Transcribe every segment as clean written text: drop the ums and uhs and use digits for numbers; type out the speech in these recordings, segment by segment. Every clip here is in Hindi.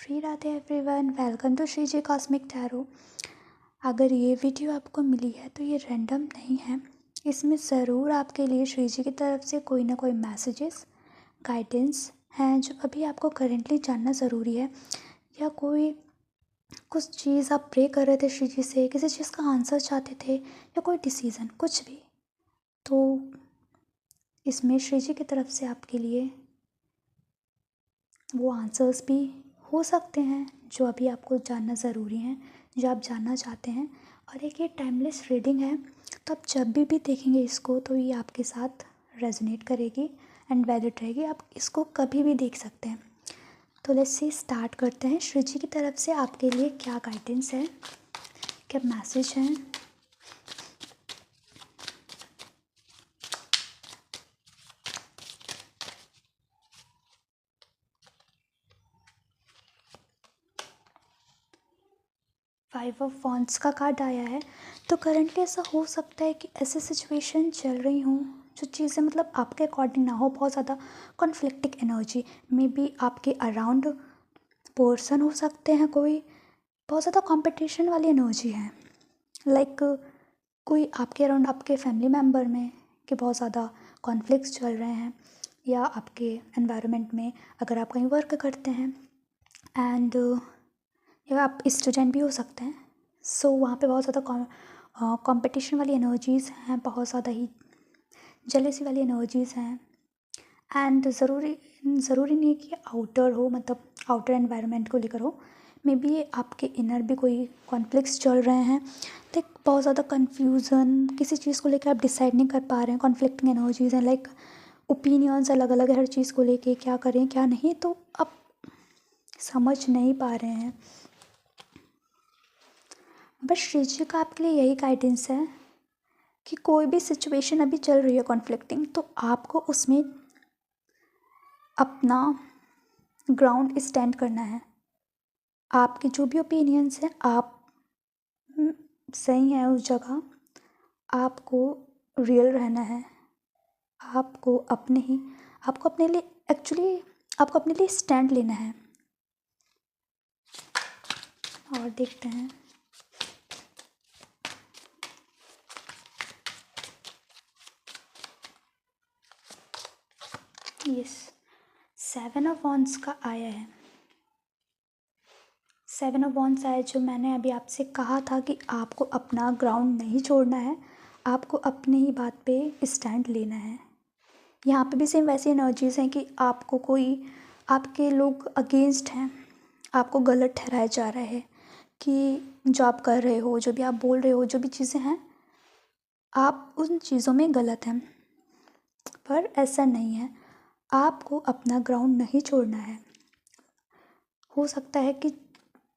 Shri Radhe everyone, welcome to Shri ji cosmic tarot. अगर ये वीडियो आपको मिली है तो ये रैंडम नहीं है। इसमें ज़रूर आपके लिए श्री जी की तरफ से कोई ना कोई मैसेजेस, गाइडेंस हैं जो अभी आपको करेंटली जानना ज़रूरी है, या कोई कुछ चीज़ आप प्रे कर रहे थे श्री जी से, किसी चीज़ का आंसर चाहते थे, या कोई डिसीज़न, कुछ भी। तो इसमें श्री जी की तरफ से आपके लिए वो आंसर्स भी हो सकते हैं जो अभी आपको जानना ज़रूरी हैं, जो आप जानना चाहते हैं। और एक ये टाइमलेस रीडिंग है, तो आप जब भी देखेंगे इसको तो ये आपके साथ रेजोनेट करेगी एंड वैलिड रहेगी। आप इसको कभी भी देख सकते हैं। तो लेट्स सी, स्टार्ट करते हैं। श्री जी की तरफ से आपके लिए क्या गाइडेंस है, क्या मैसेज हैं। 5 ऑफ वॉन्ड्स का कार्ड आया है। तो करंटली ऐसा हो सकता है कि ऐसे सिचुएशन चल रही हों जो चीज़ें मतलब आपके अकॉर्डिंग ना हो, बहुत ज़्यादा कॉन्फ्लिक्टिंग एनर्जी। मे बी आपके अराउंड पर्सन हो सकते हैं, कोई बहुत ज़्यादा कंपटीशन वाली एनर्जी है। लाइक कोई आपके अराउंड, आपके फैमिली मेम्बर में कि बहुत ज़्यादा कॉन्फ्लिक्ट्स चल रहे हैं, या आपके एनवायरनमेंट में अगर आप कहीं वर्क करते हैं एंड या आप स्टूडेंट भी हो सकते हैं। सो वहाँ पे बहुत ज़्यादा कंपटीशन वाली एनर्जीज़ हैं, बहुत ज़्यादा ही जेलेसी वाली एनर्जीज़ हैं। एंड ज़रूरी नहीं है कि आउटर हो, मतलब आउटर एनवायरनमेंट को लेकर हो। मे बी आपके इनर भी कोई कॉन्फ्लिक्ट्स चल रहे हैं, तो बहुत ज़्यादा कन्फ्यूज़न, किसी चीज़ को लेकर आप डिसाइड नहीं कर पा रहे हैं। कॉन्फ्लिक्टिंग एनर्जीज़ हैं, लाइक ओपिनियंस अलग अलग है हर चीज़ को लेके, क्या करें क्या नहीं, तो आप समझ नहीं पा रहे हैं। बस श्री जी का आपके लिए यही गाइडेंस है कि कोई भी सिचुएशन अभी चल रही है कॉन्फ्लिक्टिंग, तो आपको उसमें अपना ग्राउंड स्टैंड करना है। आपके जो भी ओपिनियंस हैं, आप सही हैं उस जगह। आपको रियल रहना है। आपको अपने लिए एक्चुअली आपको अपने लिए स्टैंड लेना है। और देखते हैं। यस, 7 ऑफ वॉन्ड्स का आया है। 7 ऑफ वॉन्ड्स आया, जो मैंने अभी आपसे कहा था कि आपको अपना ग्राउंड नहीं छोड़ना है, आपको अपनी ही बात पे स्टैंड लेना है। यहाँ पे भी सेम वैसी एनर्जीज़ हैं कि आपको आपके लोग अगेंस्ट हैं, आपको गलत ठहराया जा रहा है कि जो आप कर रहे हो, जो भी आप बोल रहे हो, जो भी चीज़ें हैं, आप उन चीज़ों में गलत हैं। पर ऐसा नहीं है, आपको अपना ग्राउंड नहीं छोड़ना है। हो सकता है कि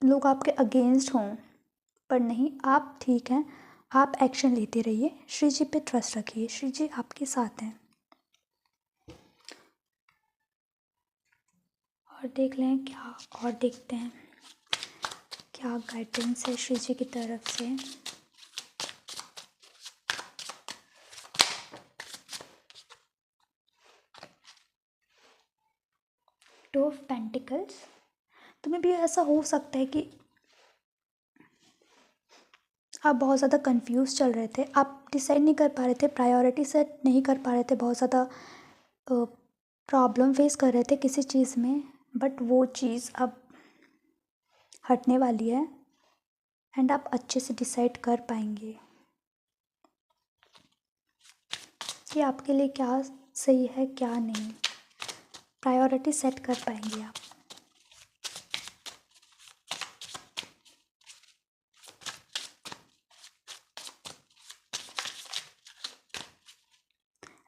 लोग आपके अगेंस्ट हों, पर नहीं, आप ठीक हैं। आप एक्शन लेते रहिए, श्री जी पे ट्रस्ट रखिए, श्री जी आपके साथ हैं। और देख लें क्या, और देखते हैं क्या गाइडेंस है श्री जी की तरफ से। Two of pentacles. तुम्हें भी ऐसा हो सकता है कि आप बहुत ज़्यादा कंफ्यूज चल रहे थे, आप डिसाइड नहीं कर पा रहे थे, प्रायोरिटी सेट नहीं कर पा रहे थे, बहुत ज़्यादा प्रॉब्लम फेस कर रहे थे किसी चीज़ में, बट वो चीज़ अब हटने वाली है एंड आप अच्छे से डिसाइड कर पाएंगे कि आपके लिए क्या सही है क्या नहीं। प्रायोरिटी सेट कर पाएंगे आप।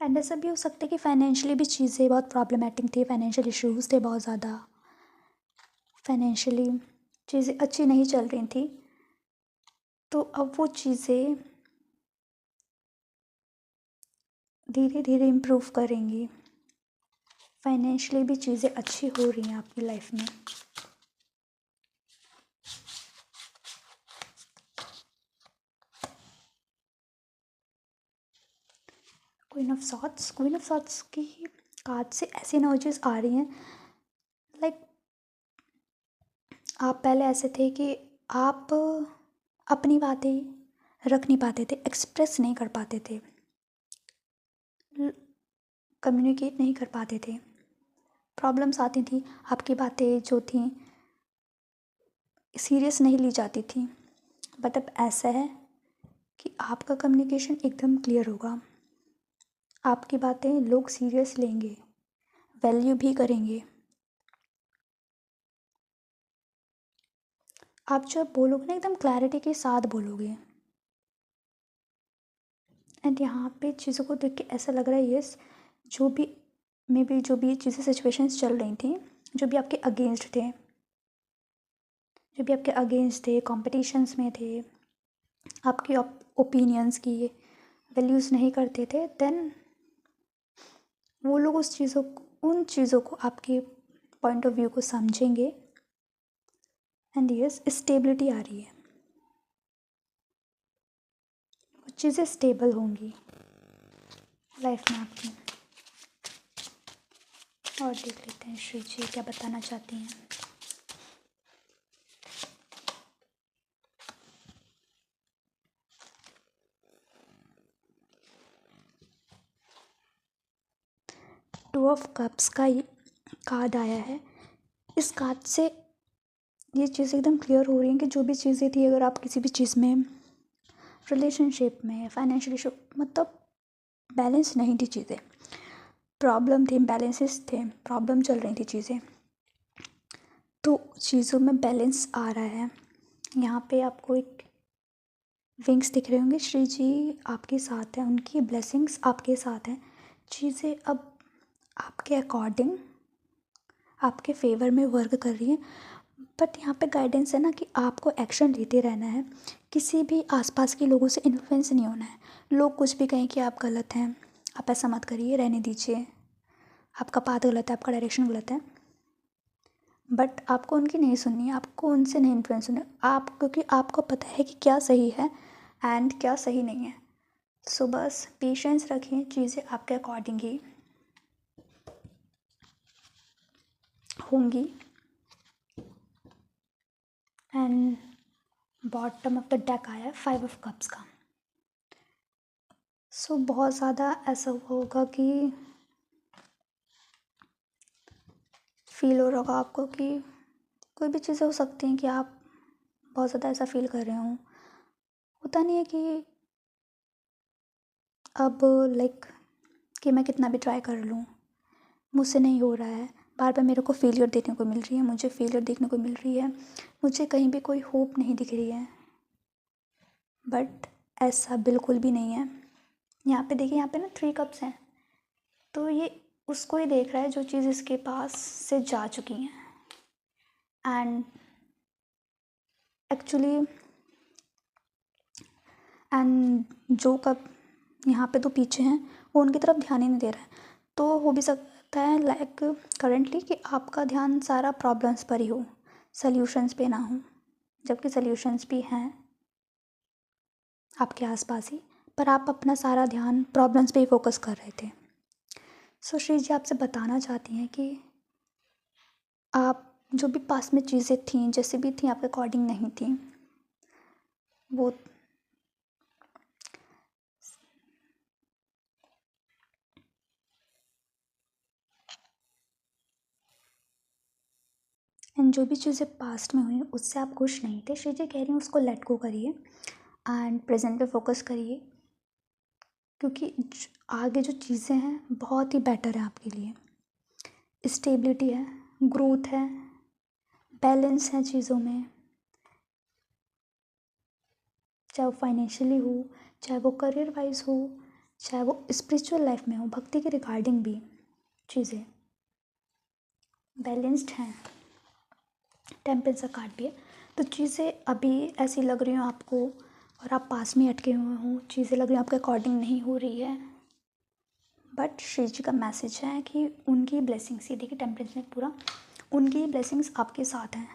एंड ऐसा भी हो सकता है कि फाइनेंशियली भी चीज़ें बहुत प्रॉब्लमेटिक थी, फाइनेंशियल इश्यूज़ थे बहुत ज़्यादा, फाइनेंशियली चीज़ें अच्छी नहीं चल रही थी, तो अब वो चीज़ें धीरे धीरे इम्प्रूव करेंगी। फाइनेंशियली भी चीज़ें अच्छी हो रही हैं आपकी लाइफ में। क्वीन ऑफ सॉर्ट्स की कार्ड से ऐसी एनर्जीज आ रही हैं, लाइक आप पहले ऐसे थे कि आप अपनी बातें रख नहीं पाते थे, एक्सप्रेस नहीं कर पाते थे, कम्युनिकेट नहीं कर पाते थे, प्रॉब्लम्स आती थी, आपकी बातें जो थी सीरियस नहीं ली जाती थी। बट अब ऐसा है कि आपका कम्युनिकेशन एकदम क्लियर होगा, आपकी बातें लोग सीरियस लेंगे, वैल्यू भी करेंगे। आप जब बोलोगे ना एकदम क्लैरिटी के साथ बोलोगे। एंड यहाँ पे चीज़ों को देख के ऐसा लग रहा है यस, जो भी मे बी जो भी चीज़ें सिचुएशंस चल रही थी, जो भी आपके अगेंस्ट थे, जो भी आपके अगेंस्ट थे, कॉम्पिटिशन्स में थे, आपकी ओपिनियंस की वैल्यूज़ नहीं करते थे, देन वो लोग उन चीज़ों को आपके पॉइंट ऑफ व्यू को समझेंगे। एंड यस, स्टेबिलिटी आ रही है, वो चीज़ें स्टेबल होंगी लाइफ में आपकी। और देख लेते हैं श्री जी क्या बताना चाहती हैं। टू ऑफ कप्स का कार्ड आया है। इस कार्ड से ये चीज़ एकदम क्लियर हो रही है कि जो भी चीज़ें थी, अगर आप किसी भी चीज़ में, रिलेशनशिप में, फाइनेंशियल इशू, मतलब बैलेंस नहीं थी चीज़ें, प्रॉब्लम थी, बैलेंसेस थे, प्रॉब्लम चल रही थी चीज़ें, तो चीज़ों में बैलेंस आ रहा है। यहाँ पे आपको एक विंग्स दिख रहे होंगे, श्री जी आपके साथ हैं, उनकी ब्लेसिंग्स आपके साथ हैं। चीज़ें अब आपके अकॉर्डिंग, आपके फेवर में वर्क कर रही हैं। बट यहाँ पे गाइडेंस है ना कि आपको एक्शन लेते रहना है, किसी भी आसपास के लोगों से इन्फ्लुएंस नहीं होना है। लोग कुछ भी कहें कि आप गलत हैं, आप ऐसा मत करिए, रहने दीजिए, आपका पाथ गलत है, आपका डायरेक्शन गलत है, बट आपको उनकी नहीं सुननी है, आपको उनसे नहीं इन्फ्लुएंस होना है, आप, क्योंकि आपको पता है कि क्या सही है एंड क्या सही नहीं है। सो बस पेशेंस रखें, चीज़ें आपके अकॉर्डिंग ही होंगी। And bottom of the deck आया है 5 ऑफ कप्स का। सो बहुत ज़्यादा ऐसा होगा कि फील हो रहा होगा आपको कि कोई भी चीज़ें हो सकती हैं कि आप बहुत ज़्यादा ऐसा फील कर रहे हो। होता नहीं है कि अब लाइक कि मैं कितना भी ट्राई कर लूँ, मुझसे नहीं हो रहा है, बार बार मेरे को फेलियर देखने को मिल रही है, मुझे फेलियर देखने को मिल रही है, मुझे कहीं भी कोई होप नहीं दिख रही है। बट ऐसा बिल्कुल भी नहीं है। यहाँ पे देखिए, यहाँ पे ना 3 कप्स हैं, तो ये उसको ही देख रहा है जो चीज़ इसके पास से जा चुकी हैं। एंड एक्चुअली जो कप यहाँ पे तो पीछे हैं, वो उनकी तरफ ध्यान ही नहीं दे रहा है। तो हो भी सकता है लाइक करंटली कि आपका ध्यान सारा प्रॉब्लम्स पर ही हो, सल्यूशंस पे ना हो, जबकि सल्यूशंस भी हैं आपके आसपास ही, पर आप अपना सारा ध्यान प्रॉब्लम्स पे ही फोकस कर रहे थे। सो श्री जी आपसे बताना चाहती हैं कि आप जो भी पास में चीज़ें थीं, जैसे भी थी आपके अकॉर्डिंग नहीं थी, वो एंड जो भी चीज़ें पास्ट में हुई उससे आप खुश नहीं थे, श्री जी कह रही हैं उसको लेट गो करिए एंड प्रेजेंट पे फोकस करिए, क्योंकि आगे जो चीज़ें हैं बहुत ही बेटर है आपके लिए। स्टेबिलिटी है, ग्रोथ है, बैलेंस है चीज़ों में, चाहे वो फाइनेंशियली हो, चाहे वो करियर वाइज हो, चाहे वो स्पिरिचुअल लाइफ में हो, भक्ति के रिगार्डिंग भी चीज़ें बैलेंस्ड हैं। टेम्परेंस का कार्ड भी है, तो चीज़ें अभी ऐसी लग रही हो आपको और आप पास में अटके हुए हो, चीज़ें लग रही हो आपके अकॉर्डिंग नहीं हो रही है, बट श्री जी का मैसेज है कि उनकी ब्लेसिंग्स, ये देखिए टेम्परेंस में पूरा उनकी ब्लेसिंग्स आपके साथ हैं।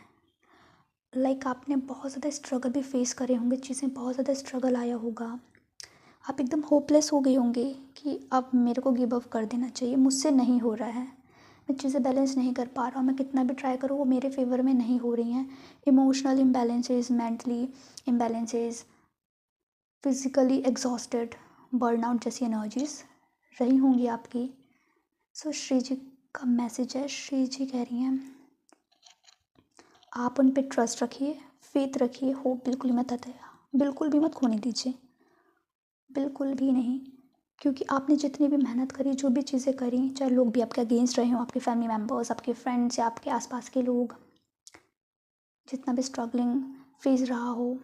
लाइक आपने बहुत ज़्यादा स्ट्रगल भी फेस करे होंगे, चीज़ें बहुत ज़्यादा स्ट्रगल आया होगा, आप एकदम होपलेस हो गए होंगे कि अब मेरे को गिव अप कर देना चाहिए, मुझसे नहीं हो रहा है, मैं चीज़ें बैलेंस नहीं कर पा रहा हूँ, मैं कितना भी ट्राई करूँ वो मेरे फेवर में नहीं हो रही हैं। Emotional imbalances, mentally imbalances, physically exhausted, burnout जैसी एनर्जीज रही होंगी आपकी। सो श्री जी का मैसेज है, श्री जी कह रही हैं आप उन पे ट्रस्ट रखिए, फेथ रखिए, होप बिल्कुल मत बिल्कुल भी मत खोने दीजिए, बिल्कुल भी नहीं। क्योंकि आपने जितनी भी मेहनत करी, जो भी चीज़ें करी, चाहे लोग भी आपके अगेंस्ट रहे हों, आपके फैमिली मेम्बर्स, आपके फ्रेंड्स या आपके आसपास के लोग, जितना भी स्ट्रगलिंग फेज रहा हो,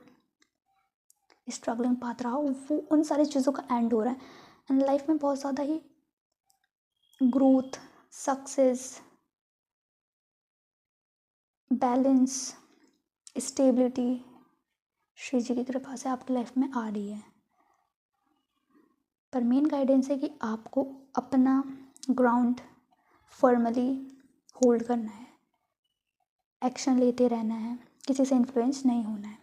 स्ट्रगलिंग पाथ रहा हो, वो उन सारी चीज़ों का एंड हो रहा है। एंड लाइफ में बहुत ज़्यादा ही growth, success, balance, stability Shri ji की कृपा से आपकी लाइफ में आ रही है। पर मेन गाइडेंस है कि आपको अपना ग्राउंड फॉर्मली होल्ड करना है, एक्शन लेते रहना है, किसी से इन्फ्लुएंस नहीं होना है।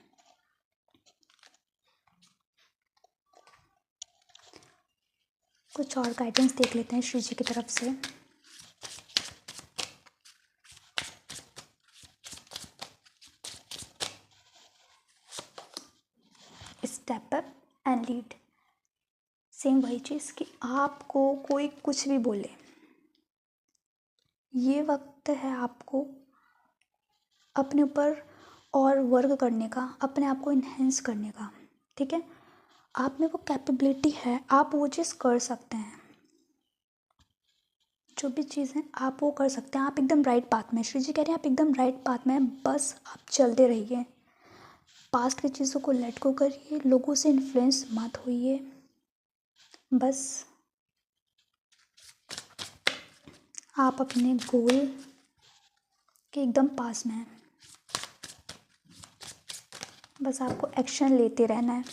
कुछ और गाइडेंस देख लेते हैं श्री जी की तरफ से। Step up and lead. Same वही चीज़ कि आपको कोई कुछ भी बोले, ये वक्त है आपको अपने ऊपर और वर्क करने का, अपने आप को इन्हेंस करने का। ठीक है, आप में वो कैपेबिलिटी है, आप वो चीज़ कर सकते हैं। जो भी चीज़ें आप वो कर सकते हैं, आप एकदम राइट पाथ में, श्री जी कह रहे हैं आप एकदम राइट पाथ में हैं, बस आप चलते रहिए। पास्ट की चीज़ों को लेट गो करिए, लोगों से इन्फ्लुएंस मत होइए, बस आप अपने गोल के एकदम पास में हैं। बस आपको एक्शन लेते रहना है,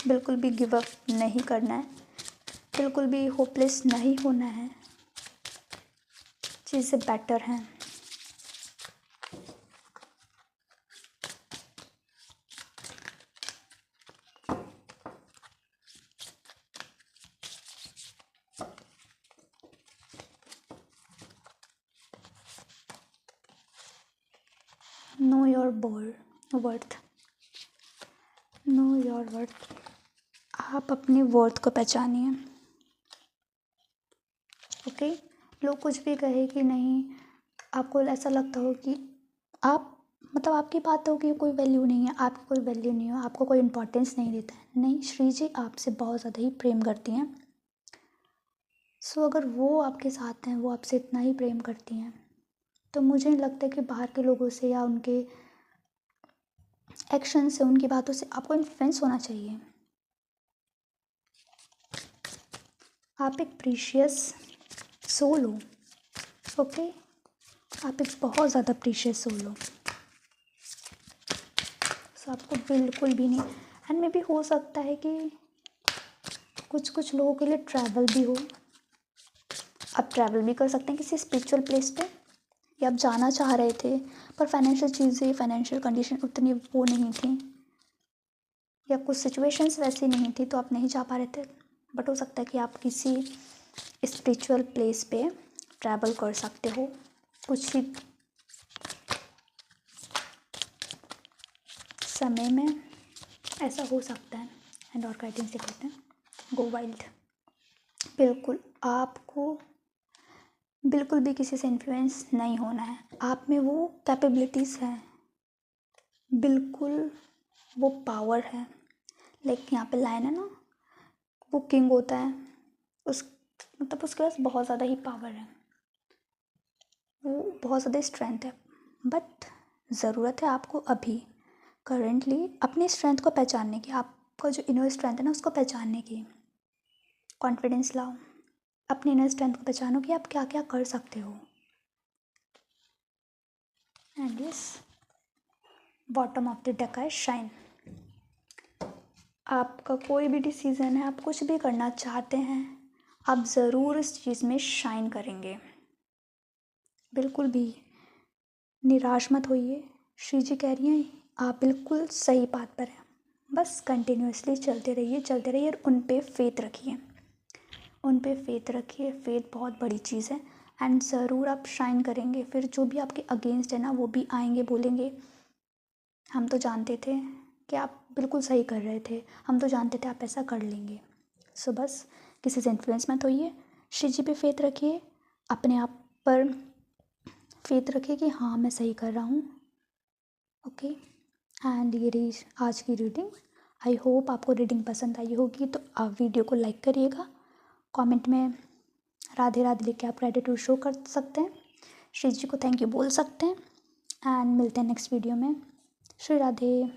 बिल्कुल भी गिव अप नहीं करना है, बिल्कुल भी होपलेस नहीं होना है, चीज़ें बेटर हैं। Know your worth, know your worth. आप अपने वर्थ को पहचानिए। ओके, लोग कुछ भी कहे कि नहीं, आपको ऐसा लगता हो कि आप मतलब आपकी बातों की कोई वैल्यू नहीं है, आपकी कोई वैल्यू नहीं हो, आपको कोई इम्पोर्टेंस नहीं देता है, नहीं, श्री जी आपसे बहुत ज़्यादा ही प्रेम करती हैं। सो अगर वो आपके साथ हैं, वो आपसे इतना ही प्रेम करती हैं, तो मुझे नहीं लगता कि बाहर के लोगों से या उनके एक्शन से, उनकी बातों से आपको इन्फ्लुएंस होना चाहिए। आप एक प्रीशियस सोल हो। ओके, आप एक बहुत ज़्यादा प्रीशियस सोल हो। सो आपको बिल्कुल भी नहीं, एंड मे भी हो सकता है कि कुछ लोगों के लिए ट्रैवल भी हो, आप ट्रैवल भी कर सकते हैं किसी स्पिरिचुअल प्लेस पे, या आप जाना चाह रहे थे पर फाइनेंशियल चीज़ें, फाइनेंशियल कंडीशन उतनी वो नहीं थी, या कुछ सिचुएशंस वैसी नहीं थी तो आप नहीं जा पा रहे थे। बट हो सकता है कि आप किसी स्पिरिचुअल प्लेस पे ट्रैवल कर सकते हो कुछ ही समय में, ऐसा हो सकता है। एंड और गाइडेंस देख लेते हैं। गो वाइल्ड। बिल्कुल आपको बिल्कुल भी किसी से इन्फ्लुएंस नहीं होना है, आप में वो कैपेबिलिटीज़ हैं, बिल्कुल वो पावर है। लाइक यहाँ पे लाइन है ना, वो किंग होता है, उस मतलब उसके पास बहुत ज़्यादा ही पावर है, वो बहुत ज़्यादा स्ट्रेंथ है। बट ज़रूरत है आपको अभी करेंटली अपनी स्ट्रेंथ को पहचानने की, आपका जो इनर स्ट्रेंथ है ना उसको पहचानने की। कॉन्फिडेंस लाओ, अपनी इनर स्ट्रेंथ को पहचानो कि आप क्या क्या कर सकते हो। And yes, bottom of the deck है शाइन। आपका कोई भी डिसीज़न है, आप कुछ भी करना चाहते हैं, आप ज़रूर इस चीज़ में शाइन करेंगे। बिल्कुल भी निराश मत होइए, श्री जी कह रही हैं आप बिल्कुल सही बात पर हैं, बस कंटिन्यूसली चलते रहिए और उन पे फेथ रखिए, उन पे फेथ रखिए। फेथ बहुत बड़ी चीज़ है, एंड ज़रूर आप शाइन करेंगे। फिर जो भी आपके अगेंस्ट है ना वो भी आएंगे, बोलेंगे हम तो जानते थे कि आप बिल्कुल सही कर रहे थे, हम तो जानते थे आप ऐसा कर लेंगे। सो बस किसी से इन्फ्लुएंस मत होइए, श्री जी पे फेथ रखिए, अपने आप पर फेथ रखिए कि हाँ मैं सही कर रहा हूँ। ओके, एंड ये रही आज की रीडिंग। आई होप आपको रीडिंग पसंद आई होगी, तो आप वीडियो को लाइक करिएगा, कमेंट में राधे राधे लिख के आप ग्रेटिट्यूड शो कर सकते हैं, श्री जी को थैंक यू बोल सकते हैं, एंड मिलते हैं नेक्स्ट वीडियो में। श्री राधे।